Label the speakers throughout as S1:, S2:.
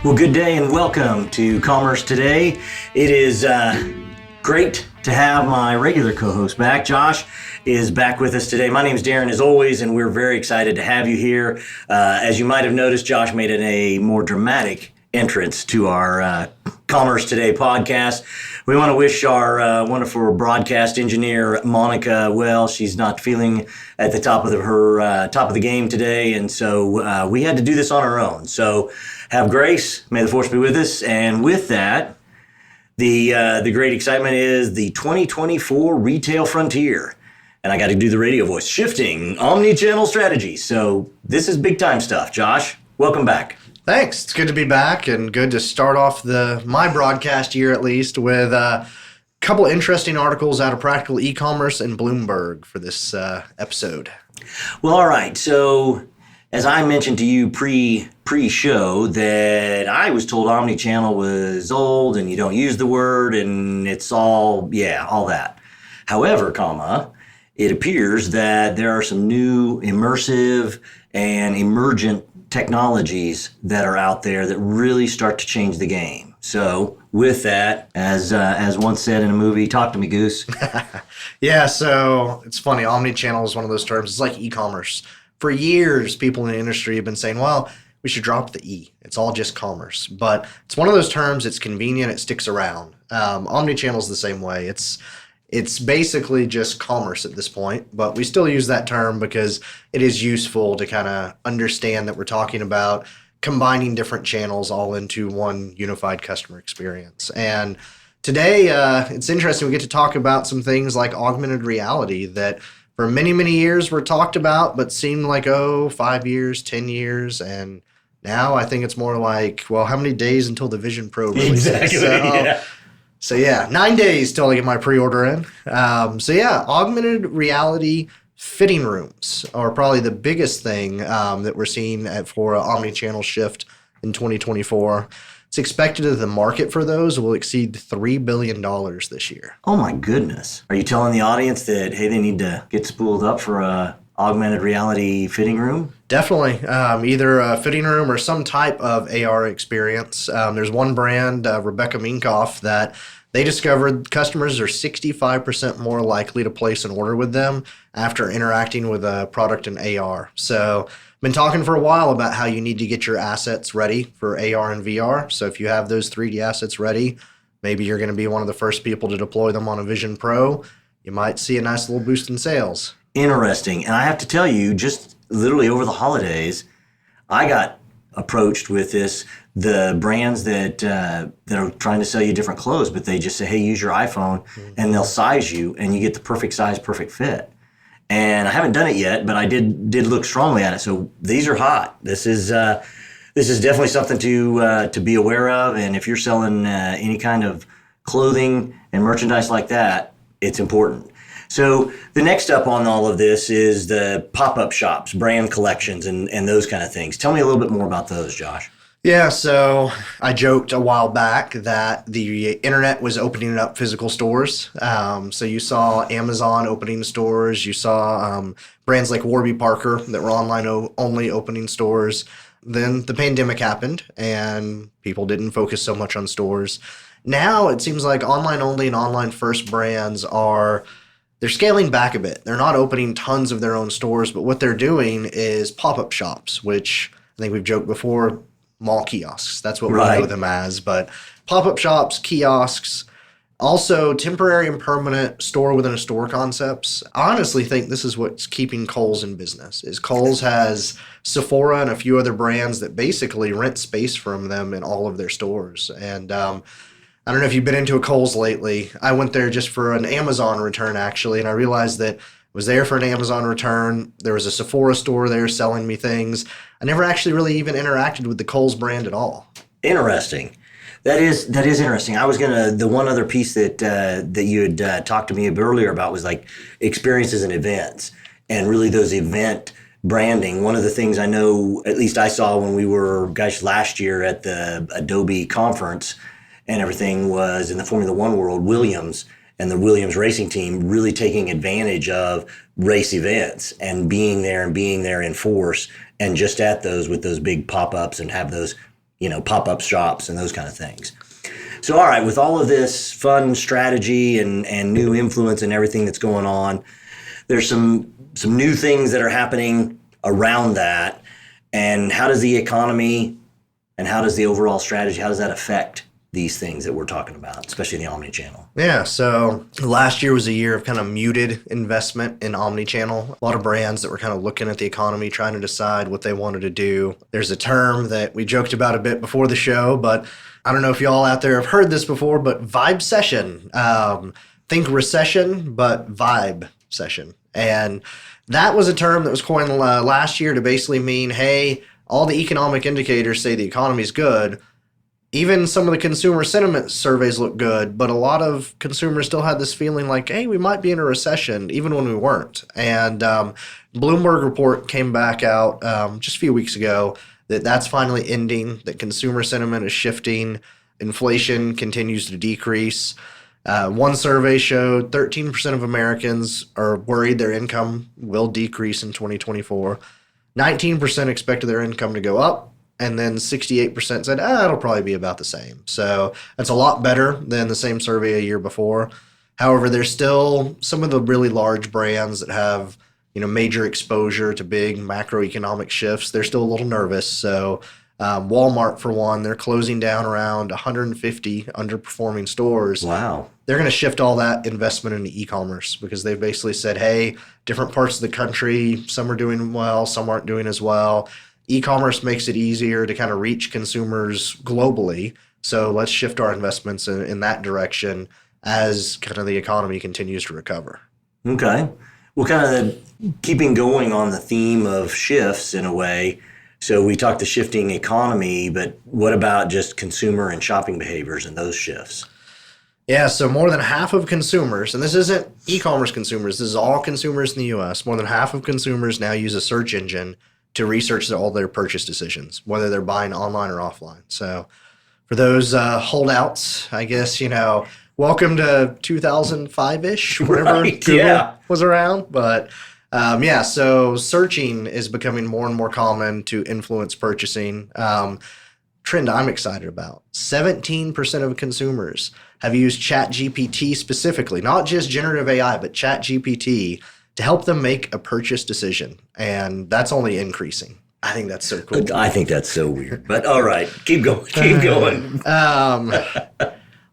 S1: Well, good day and welcome to Commerce Today. It is great to have my regular co-host back. Josh is back with us today. My name is Darren, as always, and we're very excited to have you here. As you might have noticed, Josh made it a more dramatic entrance to our Commerce Today podcast. We want to wish our wonderful broadcast engineer, Monica, well. She's not feeling at the top of her top of the game today, and so we had to do this on our own. So have grace. May the force be with us. And with that, the great excitement is the 2024 retail frontier. And I got to do the radio voice, shifting omnichannel strategy. So this is big time stuff. Josh, welcome back.
S2: Thanks. It's good to be back and good to start off my broadcast year, at least, with a couple interesting articles out of Practical E-commerce and Bloomberg for this episode.
S1: Well, all right. So as I mentioned to you pre-show that I was told omnichannel was old and you don't use the word and it's all that. However, it appears that there are some new immersive and emergent technologies that are out there that really start to change the game. So with that, as once said in a movie, talk to me, Goose.
S2: Yeah, so it's funny. Omnichannel is one of those terms. It's like e-commerce. For years, people in the industry have been saying, well, we should drop the E. It's all just commerce. But it's one of those terms. It's convenient. It sticks around. Omnichannel is the same way. It's basically just commerce at this point, but we still use that term because it is useful to kind of understand that we're talking about combining different channels all into one unified customer experience. And today, it's interesting. We get to talk about some things like augmented reality that for many, many years were talked about, but seemed like, 5 years, 10 years. And now I think it's more like, well, how many days until the Vision Pro releases?
S1: Exactly,
S2: So 9 days till I get my pre-order in. Augmented reality fitting rooms are probably the biggest thing that we're seeing for an omnichannel shift in 2024. It's expected that the market for those will exceed $3 billion this year.
S1: Oh my goodness. Are you telling the audience that, hey, they need to get spooled up for a augmented reality fitting room?
S2: Definitely. Either a fitting room or some type of AR experience. There's one brand, Rebecca Minkoff, that they discovered customers are 65% more likely to place an order with them after interacting with a product in AR. So I've been talking for a while about how you need to get your assets ready for AR and VR. So if you have those 3D assets ready, maybe you're going to be one of the first people to deploy them on a Vision Pro. You might see a nice little boost in sales.
S1: Interesting. And I have to tell you, just literally over the holidays, I got approached with this. The brands that are trying to sell you different clothes, but they just say, hey, use your iPhone, and they'll size you, and you get the perfect size, perfect fit. And I haven't done it yet, but I did look strongly at it. So these are hot. This is definitely something to be aware of. And if you're selling any kind of clothing and merchandise like that, it's important. So the next up on all of this is the pop-up shops, brand collections, and those kind of things. Tell me a little bit more about those, Josh.
S2: Yeah, so I joked a while back that the internet was opening up physical stores. So you saw Amazon opening stores. You saw brands like Warby Parker that were online only opening stores. Then the pandemic happened and people didn't focus so much on stores. Now it seems like online only and online first brands they're scaling back a bit. They're not opening tons of their own stores, but what they're doing is pop-up shops, which I think we've joked before, mall kiosks. That's what we know them as. But pop-up shops, kiosks, also temporary and permanent store within a store concepts. I honestly think this is what's keeping Kohl's in business. Is Kohl's has Sephora and a few other brands that basically rent space from them in all of their stores. And I don't know if you've been into a Kohl's lately. I went there just for an Amazon return, actually, and I realized that I was there for an Amazon return. There was a Sephora store there selling me things. I never actually really even interacted with the Kohl's brand at all.
S1: Interesting. That is interesting. I was the one other piece that you had talked to me earlier about was like experiences and events, and really those event branding. One of the things I know, at least I saw when we were, last year at the Adobe conference and everything, was in the Formula One world, Williams and the Williams racing team really taking advantage of race events and being there in force, and just at those with those big pop-ups and have those, pop-up shops and those kind of things. So, all right, with all of this fun strategy and new influence and everything that's going on, there's some new things that are happening around that. And how does the economy and how does the overall strategy, how does that affect these things that we're talking about, especially the omnichannel?
S2: Yeah, so last year was a year of kind of muted investment in omnichannel. A lot of brands that were kind of looking at the economy, trying to decide what they wanted to do. There's a term that we joked about a bit before the show, but I don't know if y'all out there have heard this before, but vibe session. Think recession, but vibe session. And that was a term that was coined last year to basically mean, hey, all the economic indicators say the economy's good. Even some of the consumer sentiment surveys look good, but a lot of consumers still had this feeling like, hey, we might be in a recession, even when we weren't. And Bloomberg report came back out just a few weeks ago that's finally ending, that consumer sentiment is shifting, inflation continues to decrease. One survey showed 13% of Americans are worried their income will decrease in 2024. 19% expected their income to go up. And then 68% said, it'll probably be about the same. So that's a lot better than the same survey a year before. However, there's still some of the really large brands that have, major exposure to big macroeconomic shifts. They're still a little nervous. So Walmart, for one, they're closing down around 150 underperforming stores.
S1: Wow.
S2: They're going to shift all that investment into e-commerce because they've basically said, hey, different parts of the country, some are doing well, some aren't doing as well. E-commerce makes it easier to kind of reach consumers globally. So let's shift our investments in that direction as kind of the economy continues to recover.
S1: Okay. Well, kind of keeping going on the theme of shifts in a way. So we talked the shifting economy, but what about just consumer and shopping behaviors and those shifts?
S2: Yeah, so more than half of consumers, and this isn't e-commerce consumers, this is all consumers in the U.S., more than half of consumers now use a search engine to research all their purchase decisions, whether they're buying online or offline. So for those holdouts, I guess, welcome to 2005-ish, whenever
S1: Right,
S2: Google was around. But so searching is becoming more and more common to influence purchasing. Trend I'm excited about. 17% of consumers have used ChatGPT specifically, not just generative AI, but ChatGPT to help them make a purchase decision. And that's only increasing. I think that's so cool.
S1: I think that's so weird. But all right, keep going. Keep going.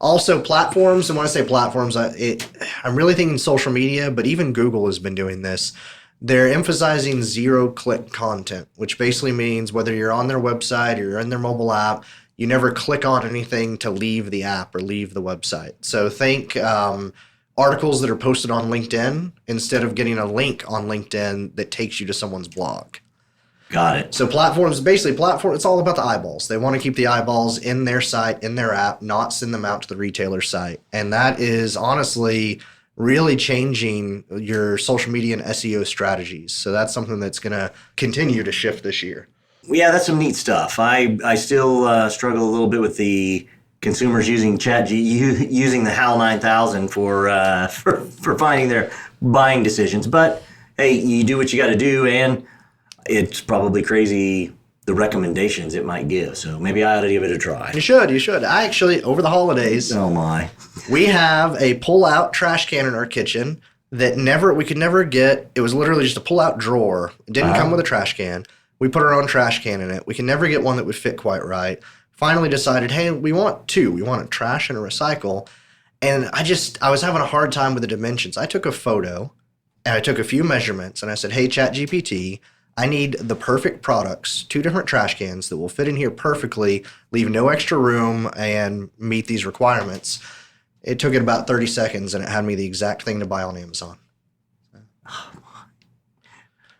S2: Also, platforms, and when I say platforms, I'm really thinking social media, but even Google has been doing this. They're emphasizing zero-click content, which basically means whether you're on their website or you're in their mobile app, you never click on anything to leave the app or leave the website. So think articles that are posted on LinkedIn instead of getting a link on LinkedIn that takes you to someone's blog.
S1: Got it.
S2: So platforms, it's all about the eyeballs. They want to keep the eyeballs in their site, in their app, not send them out to the retailer site. And that is honestly really changing your social media and SEO strategies. So that's something that's going to continue to shift this year.
S1: Yeah, that's some neat stuff. I still struggle a little bit with the consumers using using the HAL 9000 for finding their buying decisions. But hey, you do what you got to do, and it's probably crazy the recommendations it might give. So maybe I ought to give it a try.
S2: You should. I actually, over the holidays,
S1: Oh my.
S2: we have a pull-out trash can in our kitchen that we could never get. It was literally just a pull-out drawer. It didn't come with a trash can. We put our own trash can in it. We can never get one that would fit quite right. Finally decided, hey, we want two. We want a trash and a recycle. And I was having a hard time with the dimensions. I took a photo and I took a few measurements and I said, hey, ChatGPT, I need the perfect products, 2 different trash cans that will fit in here perfectly, leave no extra room, and meet these requirements. It took it about 30 seconds, and it had me the exact thing to buy on Amazon.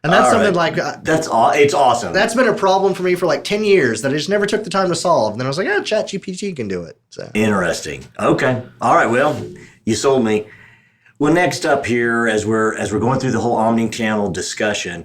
S2: And that's something like...
S1: It's awesome.
S2: That's been a problem for me for like 10 years that I just never took the time to solve. And then I was like, ChatGPT can do it. So.
S1: Interesting. Okay. All right. Well, you sold me. Well, next up here, as we're going through the whole omnichannel discussion,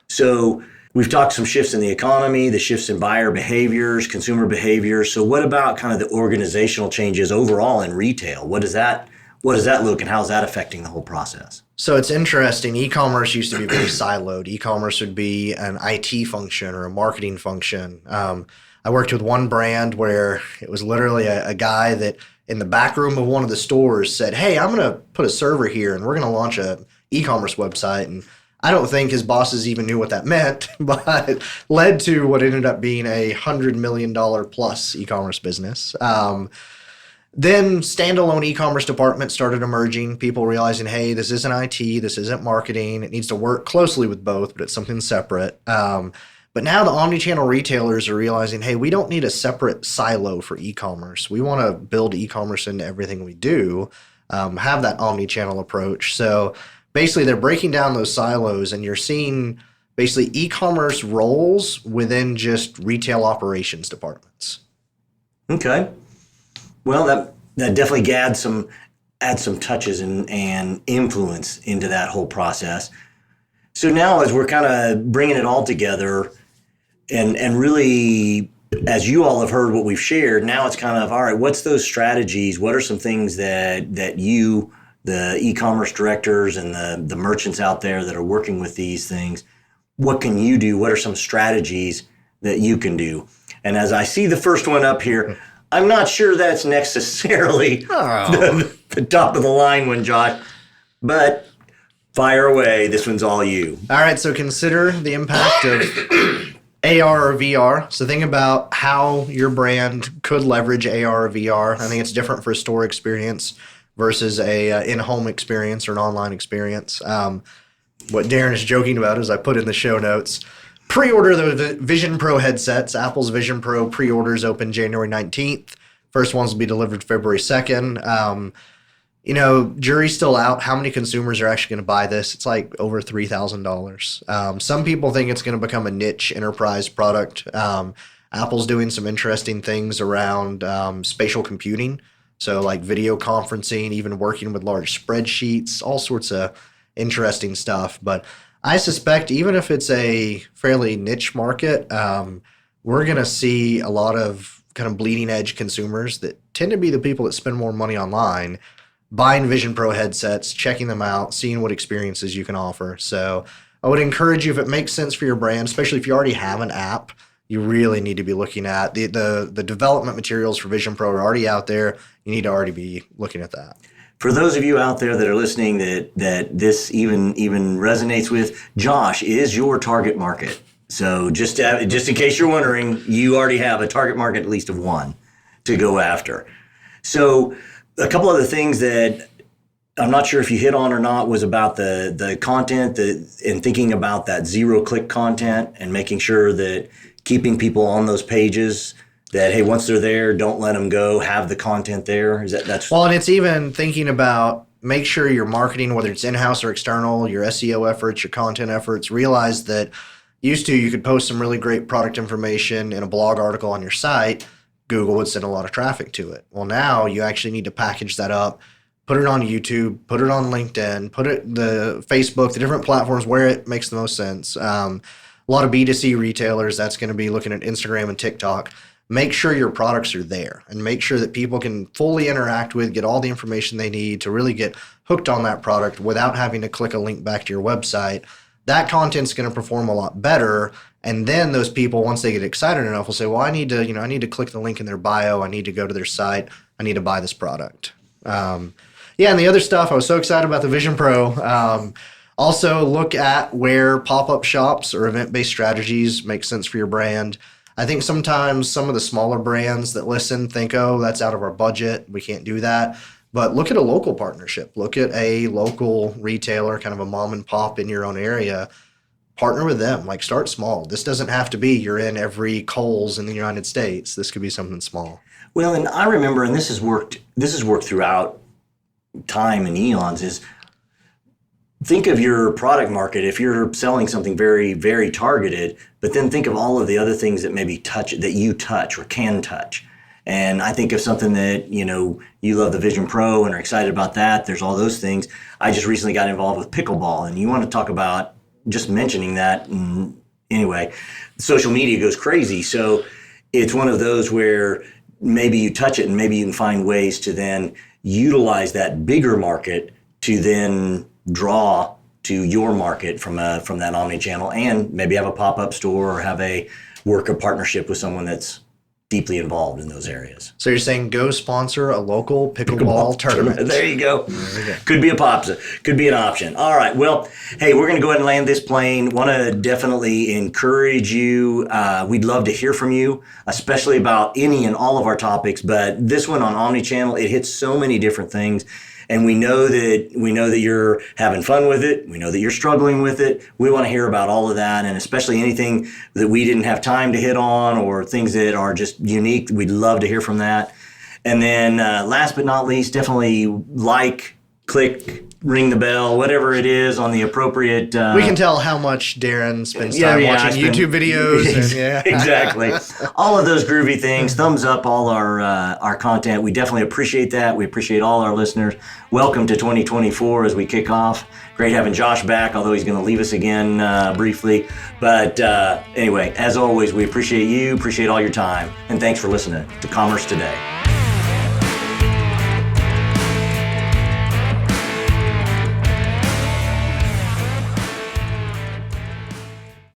S1: so we've talked some shifts in the economy, the shifts in buyer behaviors, consumer behaviors. So what about kind of the organizational changes overall in retail? What does that look, and how's that affecting the whole process?
S2: So it's interesting. E-commerce used to be very siloed. E-commerce would be an IT function or a marketing function. I worked with one brand where it was literally a guy that in the back room of one of the stores said, "Hey, I'm going to put a server here and we're going to launch a e-commerce website." And I don't think his bosses even knew what that meant, but led to what ended up being a $100 million plus e-commerce business. Then standalone e-commerce departments started emerging, people realizing, hey, this isn't IT, this isn't marketing. It needs to work closely with both, but it's something separate. But now the omnichannel retailers are realizing, hey, we don't need a separate silo for e-commerce. We want to build e-commerce into everything we do, have that omnichannel approach. So basically they're breaking down those silos, and you're seeing basically e-commerce roles within just retail operations departments.
S1: Okay. Well, that definitely adds some touches and influence into that whole process. So now, as we're kind of bringing it all together, and really, as you all have heard what we've shared, now it's kind of, all right, what's those strategies? What are some things that you, the e-commerce directors and the merchants out there that are working with these things, what can you do? What are some strategies that you can do? And as I see the first one up here, I'm not sure that's necessarily the top of the line one, Josh, but fire away. This one's all you.
S2: All right, so consider the impact of AR or VR. So think about how your brand could leverage AR or VR. I think it's different for a store experience versus a in-home experience or an online experience. What Darren is joking about is I put in the show notes, pre-order the Vision Pro headsets. Apple's Vision Pro pre-orders open January 19th. First ones will be delivered February 2nd. Jury's still out. How many consumers are actually going to buy this? It's like over $3,000. Some people think it's going to become a niche enterprise product. Apple's doing some interesting things around spatial computing. So like video conferencing, even working with large spreadsheets, all sorts of interesting stuff. But I suspect even if it's a fairly niche market, we're going to see a lot of kind of bleeding edge consumers that tend to be the people that spend more money online, buying Vision Pro headsets, checking them out, seeing what experiences you can offer. So I would encourage you, if it makes sense for your brand, especially if you already have an app, you really need to be looking at the development materials for Vision Pro are already out there. You need to already be looking at that.
S1: For those of you out there that are listening that this even resonates with, Josh is your target market. So just in case you're wondering, you already have a target market at least of one to go after. So a couple other things that I'm not sure if you hit on or not was about the content and thinking about that zero-click content and making sure that keeping people on those pages, that, hey, once they're there, don't let them go, have the content there. That's
S2: well, and it's even thinking about make sure your marketing, whether it's in-house or external, your SEO efforts, your content efforts, realize that used to you could post some really great product information in a blog article on your site. Google would send a lot of traffic to it. Well, now you actually need to package that up, put it on YouTube, put it on LinkedIn, put it the Facebook, the different platforms where it makes the most sense. A lot of B2C retailers, that's going to be looking at Instagram and TikTok. Make sure your products are there and make sure that people can fully interact with, get all the information they need to really get hooked on that product without having to click a link back to your website. That content's going to perform a lot better. And then those people, once they get excited enough, will say, well, I need to click the link in their bio. I need to go to their site. I need to buy this product. And the other stuff, I was so excited about the Vision Pro. Also look at where pop-up shops or event-based strategies make sense for your brand. I think sometimes some of the smaller brands that listen think, oh, that's out of our budget. We can't do that. But look at a local partnership. Look at a local retailer, kind of a mom and pop in your own area. Partner with them. Like, start small. This doesn't have to be you're in every Kohl's in the United States. This could be something small.
S1: Well, and I remember, and this has worked throughout time and eons, is think of your product market. If you're selling something very, very targeted, but then think of all of the other things that maybe you touch or can touch. And I think of something that, you love the Vision Pro and are excited about that. There's all those things. I just recently got involved with pickleball, and you want to talk about just mentioning that. And anyway, social media goes crazy. So it's one of those where maybe you touch it and maybe you can find ways to then utilize that bigger market to then draw to your market from that omnichannel, and maybe have a pop-up store or have a partnership with someone that's deeply involved in those areas.
S2: So you're saying go sponsor a local pickleball tournament.
S1: There you go. Could be could be an option. All right. Well, hey, we're going to go ahead and land this plane. Want to definitely encourage you. We'd love to hear from you, especially about any and all of our topics. But this one on Omnichannel, it hits so many different things. And we know that you're having fun with it. We know that you're struggling with it. We want to hear about all of that, and especially anything that we didn't have time to hit on or things that are just unique. We'd love to hear from that. And then last but not least, definitely click, ring the bell, whatever it is on the appropriate.
S2: We can tell how much Darren spends time watching YouTube videos.
S1: Exactly. All of those groovy things. Thumbs up all our content. We definitely appreciate that. We appreciate all our listeners. Welcome to 2024 as we kick off. Great having Josh back, although he's going to leave us again briefly. But anyway, as always, we appreciate you, appreciate all your time, and thanks for listening to Commerce Today.